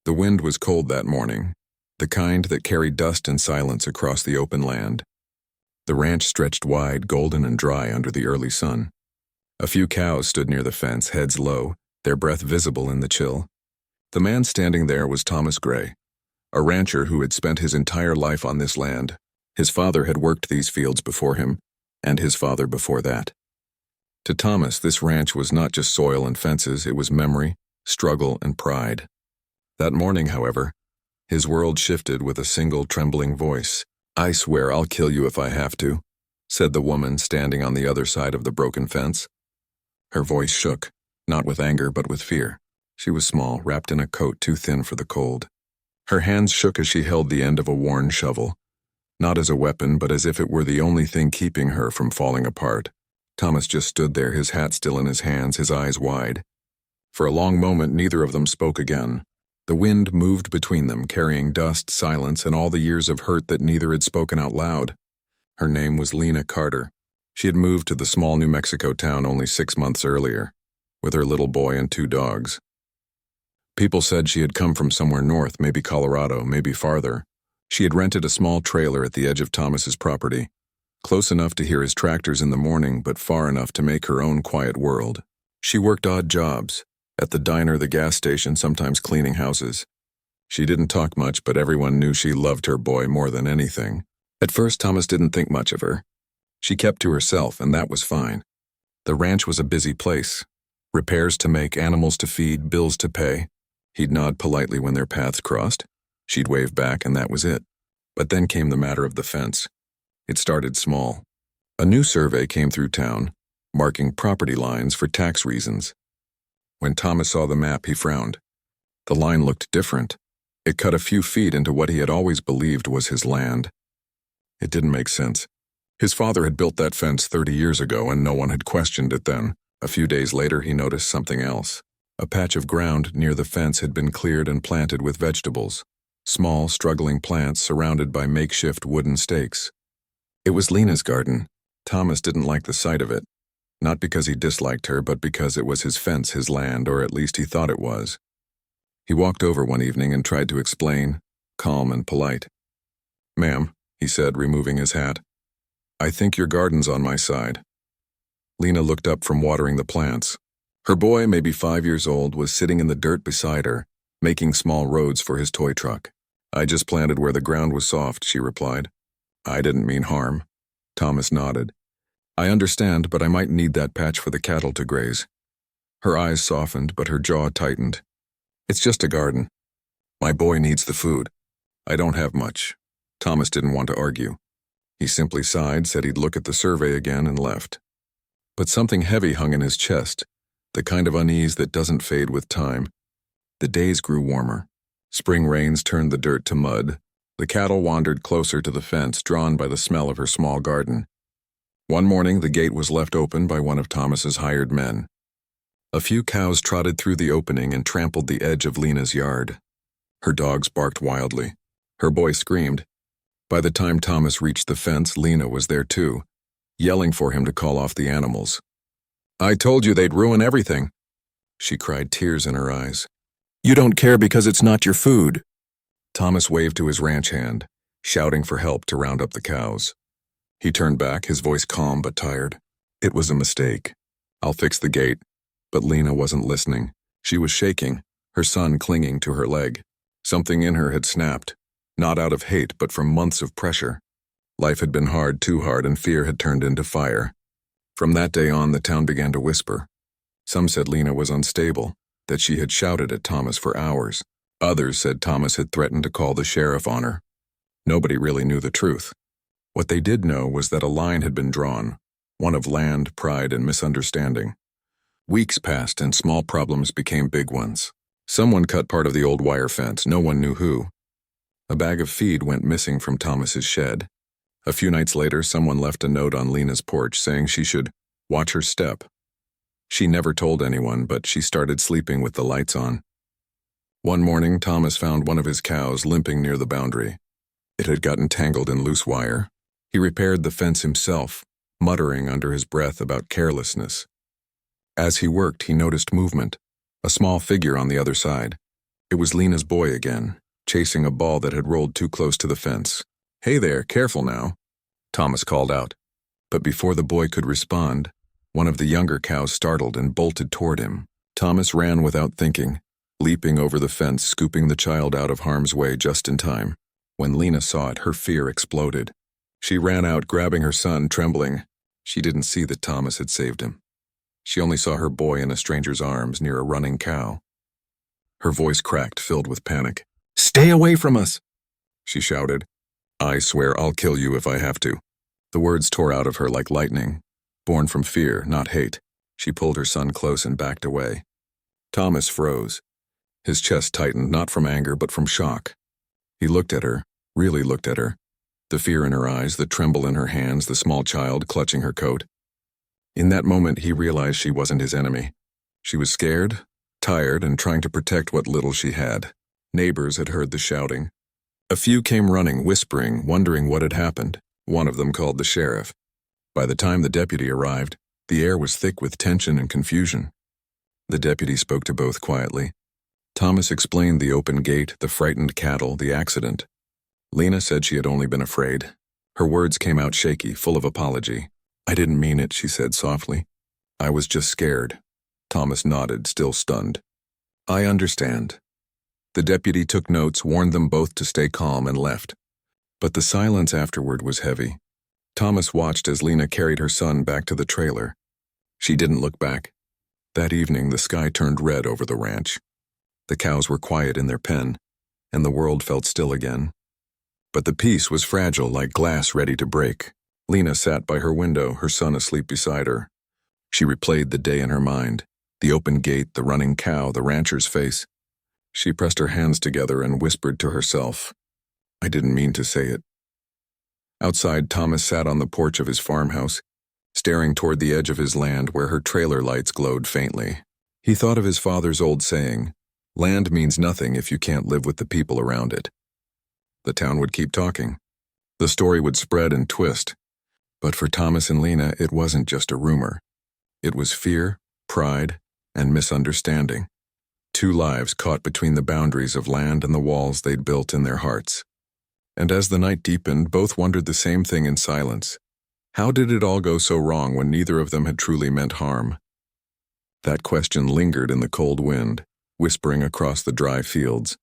The wind was cold that morning, the kind that carried dust and silence across the open land. The ranch stretched wide, golden and dry under the early sun. A few cows stood near the fence, heads low, their breath visible in the chill. The man standing there was Thomas Gray, a rancher who had spent his entire life on this land. His father had worked these fields before him, and his father before that. To Thomas, this ranch was not just soil and fences, it was memory, struggle, and pride. That morning, however, his world shifted with a single trembling voice. "I swear I'll kill you if I have to," said the woman standing on the other side of the broken fence. Her voice shook, not with anger but with fear. She was small, wrapped in a coat too thin for the cold. Her hands shook as she held the end of a worn shovel, not as a weapon but as if it were the only thing keeping her from falling apart. Thomas just stood there, his hat still in his hands, his eyes wide. For a long moment neither of them spoke again. The wind moved between them, carrying dust, silence, and all the years of hurt that neither had spoken out loud. Her name was Lena Carter. She had moved to the small New Mexico town only 6 months earlier, with her little boy and 2 dogs. People said she had come from somewhere north, maybe Colorado, maybe farther. She had rented a small trailer at the edge of Thomas's property, close enough to hear his tractors in the morning, but far enough to make her own quiet world. She worked odd jobs, at the diner, the gas station, sometimes cleaning houses. She didn't talk much, but everyone knew she loved her boy more than anything. At first, Thomas didn't think much of her. She kept to herself, and that was fine. The ranch was a busy place. Repairs to make, animals to feed, bills to pay. He'd nod politely when their paths crossed. She'd wave back, and that was it. But then came the matter of the fence. It started small. A new survey came through town, marking property lines for tax reasons. When Thomas saw the map, he frowned. The line looked different. It cut a few feet into what he had always believed was his land. It didn't make sense. His father had built that fence 30 years ago, and no one had questioned it then. A few days later, he noticed something else. A patch of ground near the fence had been cleared and planted with vegetables, small, struggling plants surrounded by makeshift wooden stakes. It was Lena's garden. Thomas didn't like the sight of it. Not because he disliked her, but because it was his fence, his land, or at least he thought it was. He walked over one evening and tried to explain, calm and polite. "Ma'am," he said, removing his hat, "I think your garden's on my side." Lena looked up from watering the plants. Her boy, maybe 5 years old, was sitting in the dirt beside her, making small roads for his toy truck. "I just planted where the ground was soft," she replied. "I didn't mean harm." Thomas nodded. "I understand, but I might need that patch for the cattle to graze." Her eyes softened, but her jaw tightened. "It's just a garden. My boy needs the food. I don't have much." Thomas didn't want to argue. He simply sighed, said he'd look at the survey again, and left. But something heavy hung in his chest, the kind of unease that doesn't fade with time. The days grew warmer. Spring rains turned the dirt to mud. The cattle wandered closer to the fence, drawn by the smell of her small garden. One morning, the gate was left open by one of Thomas's hired men. A few cows trotted through the opening and trampled the edge of Lena's yard. Her dogs barked wildly. Her boy screamed. By the time Thomas reached the fence, Lena was there too, yelling for him to call off the animals. "I told you they'd ruin everything," she cried, tears in her eyes. "You don't care because it's not your food." Thomas waved to his ranch hand, shouting for help to round up the cows. He turned back, his voice calm but tired. "It was a mistake. I'll fix the gate." But Lena wasn't listening. She was shaking, her son clinging to her leg. Something in her had snapped, not out of hate but from months of pressure. Life had been hard, too hard, and fear had turned into fire. From that day on, the town began to whisper. Some said Lena was unstable, that she had shouted at Thomas for hours. Others said Thomas had threatened to call the sheriff on her. Nobody really knew the truth. What they did know was that a line had been drawn, one of land, pride, and misunderstanding. Weeks passed and small problems became big ones. Someone cut part of the old wire fence, no one knew who. A bag of feed went missing from Thomas's shed. A few nights later, someone left a note on Lena's porch saying she should watch her step. She never told anyone, but she started sleeping with the lights on. One morning, Thomas found one of his cows limping near the boundary. It had gotten tangled in loose wire. He repaired the fence himself, muttering under his breath about carelessness. As he worked, he noticed movement, a small figure on the other side. It was Lena's boy again, chasing a ball that had rolled too close to the fence. "Hey there, careful now," Thomas called out. But before the boy could respond, one of the younger cows startled and bolted toward him. Thomas ran without thinking, leaping over the fence, scooping the child out of harm's way just in time. When Lena saw it, her fear exploded. She ran out, grabbing her son, trembling. She didn't see that Thomas had saved him. She only saw her boy in a stranger's arms near a running cow. Her voice cracked, filled with panic. "Stay away from us!" she shouted. "I swear I'll kill you if I have to." The words tore out of her like lightning, born from fear, not hate. She pulled her son close and backed away. Thomas froze. His chest tightened, not from anger but from shock. He looked at her, really looked at her. The fear in her eyes, the tremble in her hands, the small child clutching her coat. In that moment, he realized she wasn't his enemy. She was scared, tired, and trying to protect what little she had. Neighbors had heard the shouting. A few came running, whispering, wondering what had happened. One of them called the sheriff. By the time the deputy arrived, the air was thick with tension and confusion. The deputy spoke to both quietly. Thomas explained the open gate, the frightened cattle, the accident. Lena said she had only been afraid. Her words came out shaky, full of apology. "I didn't mean it," she said softly. "I was just scared." Thomas nodded, still stunned. "I understand." The deputy took notes, warned them both to stay calm, and left. But the silence afterward was heavy. Thomas watched as Lena carried her son back to the trailer. She didn't look back. That evening, the sky turned red over the ranch. The cows were quiet in their pen, and the world felt still again. But the peace was fragile, like glass ready to break. Lena sat by her window, her son asleep beside her. She replayed the day in her mind, the open gate, the running cow, the rancher's face. She pressed her hands together and whispered to herself, "I didn't mean to say it." Outside, Thomas sat on the porch of his farmhouse, staring toward the edge of his land where her trailer lights glowed faintly. He thought of his father's old saying, "Land means nothing if you can't live with the people around it." The town would keep talking. The story would spread and twist. But for Thomas and Lena, it wasn't just a rumor. It was fear, pride, and misunderstanding. Two lives caught between the boundaries of land and the walls they'd built in their hearts. And as the night deepened, both wondered the same thing in silence. How did it all go so wrong when neither of them had truly meant harm? That question lingered in the cold wind, whispering across the dry fields,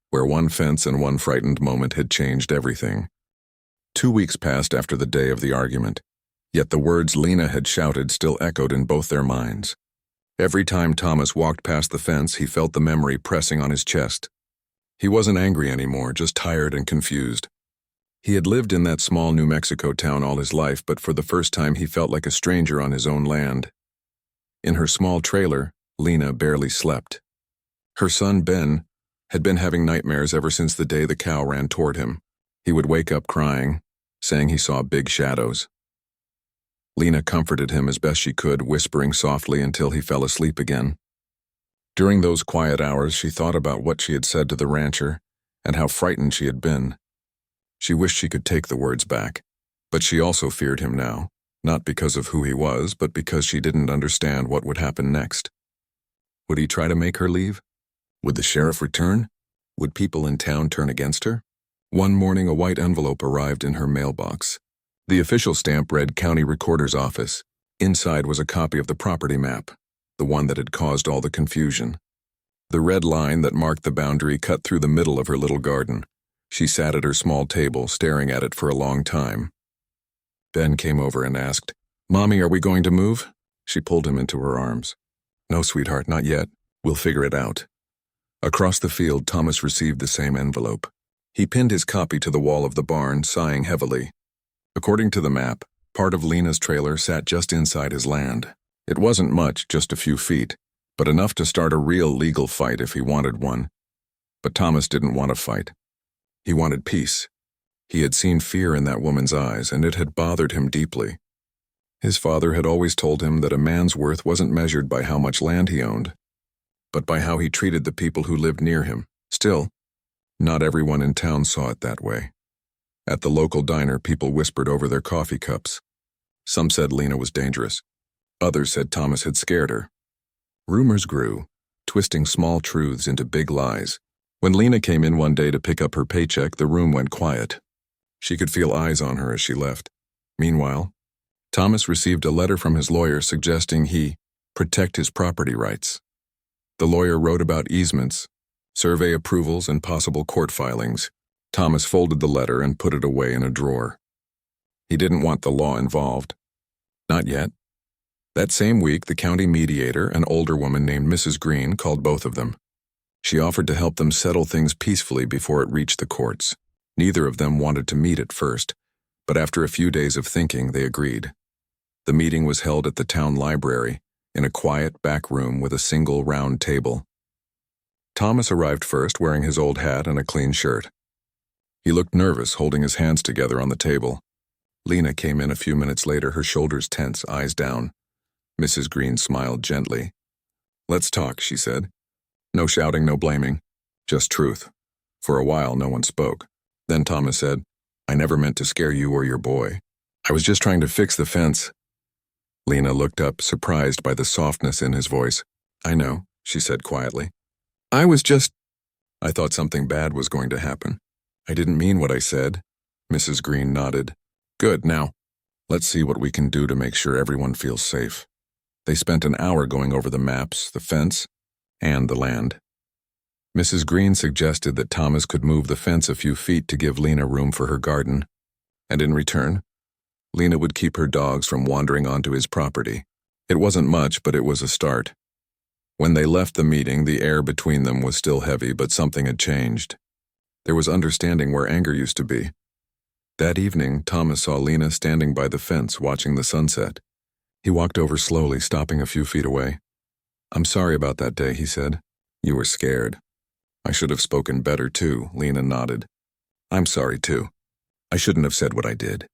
where one fence and one frightened moment had changed everything. 2 weeks passed after the day of the argument, yet the words Lena had shouted still echoed in both their minds. Every time Thomas walked past the fence, he felt the memory pressing on his chest. He wasn't angry anymore, just tired and confused. He had lived in that small New Mexico town all his life, but for the first time he felt like a stranger on his own land. In her small trailer, Lena barely slept. Her son, Ben, had been having nightmares ever since the day the cow ran toward him. He would wake up crying, saying he saw big shadows. Lena comforted him as best she could, whispering softly until he fell asleep again. During those quiet hours, she thought about what she had said to the rancher and how frightened she had been. She wished she could take the words back, but she also feared him now, not because of who he was, but because she didn't understand what would happen next. Would he try to make her leave? Would the sheriff return? Would people in town turn against her? One morning, a white envelope arrived in her mailbox. The official stamp read County Recorder's Office. Inside was a copy of the property map, the one that had caused all the confusion. The red line that marked the boundary cut through the middle of her little garden. She sat at her small table, staring at it for a long time. Ben came over and asked, "Mommy, are we going to move?" She pulled him into her arms. "No, sweetheart, not yet. We'll figure it out." Across the field, Thomas received the same envelope. He pinned his copy to the wall of the barn, sighing heavily. According to the map, part of Lena's trailer sat just inside his land. It wasn't much, just a few feet, but enough to start a real legal fight if he wanted one. But Thomas didn't want a fight. He wanted peace. He had seen fear in that woman's eyes, and it had bothered him deeply. His father had always told him that a man's worth wasn't measured by how much land he owned, but by how he treated the people who lived near him. Still, not everyone in town saw it that way. At the local diner, people whispered over their coffee cups. Some said Lena was dangerous. Others said Thomas had scared her. Rumors grew, twisting small truths into big lies. When Lena came in one day to pick up her paycheck, the room went quiet. She could feel eyes on her as she left. Meanwhile, Thomas received a letter from his lawyer suggesting he protect his property rights. The lawyer wrote about easements, survey approvals, and possible court filings. Thomas folded the letter and put it away in a drawer. He didn't want the law involved. Not yet. That same week, the county mediator, an older woman named Mrs. Green, called both of them. She offered to help them settle things peacefully before it reached the courts. Neither of them wanted to meet at first, but after a few days of thinking, they agreed. The meeting was held at the town library, in a quiet back room with a single round table. Thomas arrived first, wearing his old hat and a clean shirt. He looked nervous, holding his hands together on the table. Lena came in a few minutes later, her shoulders tense, eyes down. Mrs. Green smiled gently. "Let's talk," she said. "No shouting, no blaming. Just truth." For a while, no one spoke. Then Thomas said, "I never meant to scare you or your boy. I was just trying to fix the fence." Lena looked up, surprised by the softness in his voice. "I know," she said quietly. I thought something bad was going to happen. I didn't mean what I said." Mrs. Green nodded. "Good, now, let's see what we can do to make sure everyone feels safe." They spent an hour going over the maps, the fence, and the land. Mrs. Green suggested that Thomas could move the fence a few feet to give Lena room for her garden, and in return, Lena would keep her dogs from wandering onto his property. It wasn't much, but it was a start. When they left the meeting, the air between them was still heavy, but something had changed. There was understanding where anger used to be. That evening, Thomas saw Lena standing by the fence watching the sunset. He walked over slowly, stopping a few feet away. "I'm sorry about that day," he said. "You were scared." "I should have spoken better, too," Lena nodded. "I'm sorry, too. I shouldn't have said what I did."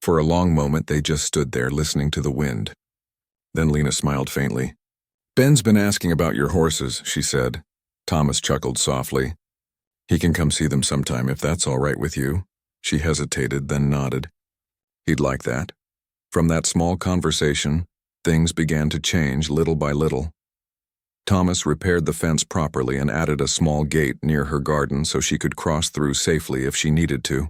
For a long moment, they just stood there, listening to the wind. Then Lena smiled faintly. "Ben's been asking about your horses," she said. Thomas chuckled softly. "He can come see them sometime, if that's all right with you." She hesitated, then nodded. He'd like that. From that small conversation, things began to change little by little. Thomas repaired the fence properly and added a small gate near her garden so she could cross through safely if she needed to.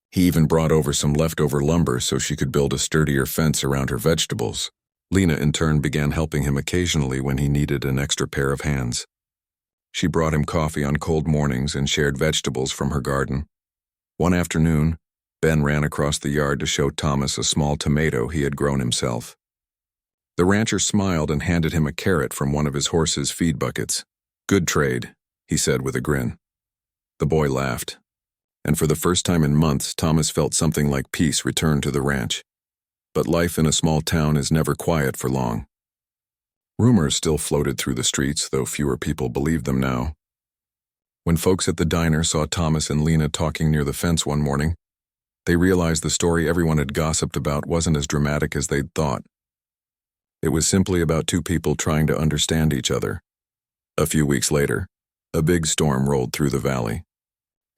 He even brought over some leftover lumber so she could build a sturdier fence around her vegetables. Lena, in turn, began helping him occasionally when he needed an extra pair of hands. She brought him coffee on cold mornings and shared vegetables from her garden. One afternoon, Ben ran across the yard to show Thomas a small tomato he had grown himself. The rancher smiled and handed him a carrot from one of his horse's feed buckets. "Good trade," he said with a grin. The boy laughed, and for the first time in months, Thomas felt something like peace return to the ranch. But life in a small town is never quiet for long. Rumors still floated through the streets, though fewer people believed them now. When folks at the diner saw Thomas and Lena talking near the fence one morning, they realized the story everyone had gossiped about wasn't as dramatic as they'd thought. It was simply about two people trying to understand each other. A few weeks later, a big storm rolled through the valley.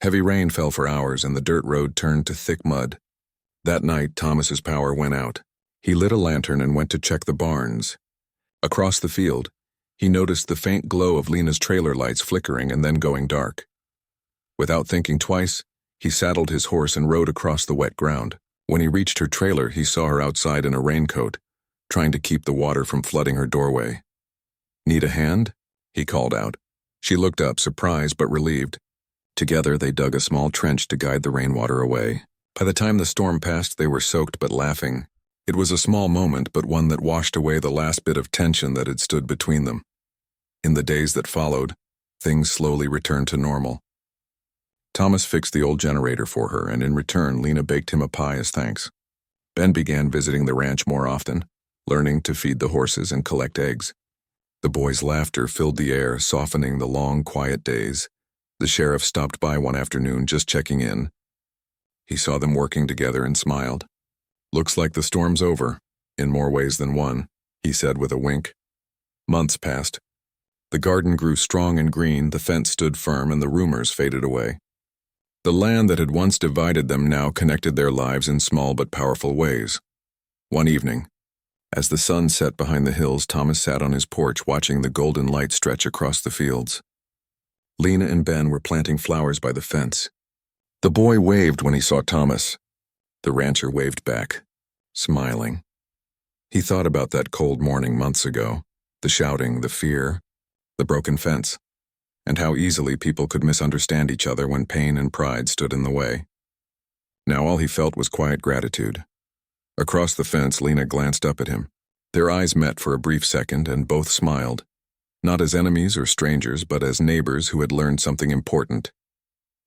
Heavy rain fell for hours and the dirt road turned to thick mud. That night, Thomas's power went out. He lit a lantern and went to check the barns. Across the field, he noticed the faint glow of Lena's trailer lights flickering and then going dark. Without thinking twice, he saddled his horse and rode across the wet ground. When he reached her trailer, he saw her outside in a raincoat, trying to keep the water from flooding her doorway. "Need a hand?" he called out. She looked up, surprised but relieved. Together, they dug a small trench to guide the rainwater away. By the time the storm passed, they were soaked but laughing. It was a small moment, but one that washed away the last bit of tension that had stood between them. In the days that followed, things slowly returned to normal. Thomas fixed the old generator for her, and in return, Lena baked him a pie as thanks. Ben began visiting the ranch more often, learning to feed the horses and collect eggs. The boys' laughter filled the air, softening the long, quiet days. The sheriff stopped by one afternoon, just checking in. He saw them working together and smiled. "Looks like the storm's over, in more ways than one," he said with a wink. Months passed. The garden grew strong and green, the fence stood firm, and the rumors faded away. The land that had once divided them now connected their lives in small but powerful ways. One evening, as the sun set behind the hills, Thomas sat on his porch watching the golden light stretch across the fields. Lena and Ben were planting flowers by the fence. The boy waved when he saw Thomas. The rancher waved back, smiling. He thought about that cold morning months ago, the shouting, the fear, the broken fence, and how easily people could misunderstand each other when pain and pride stood in the way. Now all he felt was quiet gratitude. Across the fence, Lena glanced up at him. Their eyes met for a brief second, and both smiled, not as enemies or strangers, but as neighbors who had learned something important.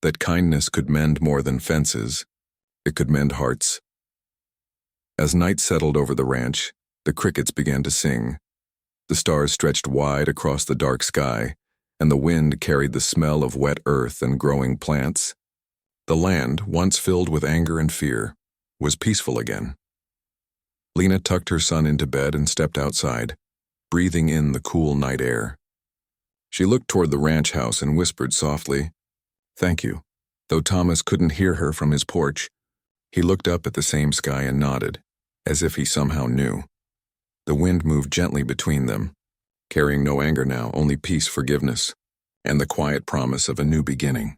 That kindness could mend more than fences. It could mend hearts. As night settled over the ranch, the crickets began to sing. The stars stretched wide across the dark sky, and the wind carried the smell of wet earth and growing plants. The land, once filled with anger and fear, was peaceful again. Lena tucked her son into bed and stepped outside, breathing in the cool night air. She looked toward the ranch house and whispered softly, "Thank you." Though Thomas couldn't hear her from his porch, he looked up at the same sky and nodded, as if he somehow knew. The wind moved gently between them, carrying no anger now, only peace, forgiveness, and the quiet promise of a new beginning.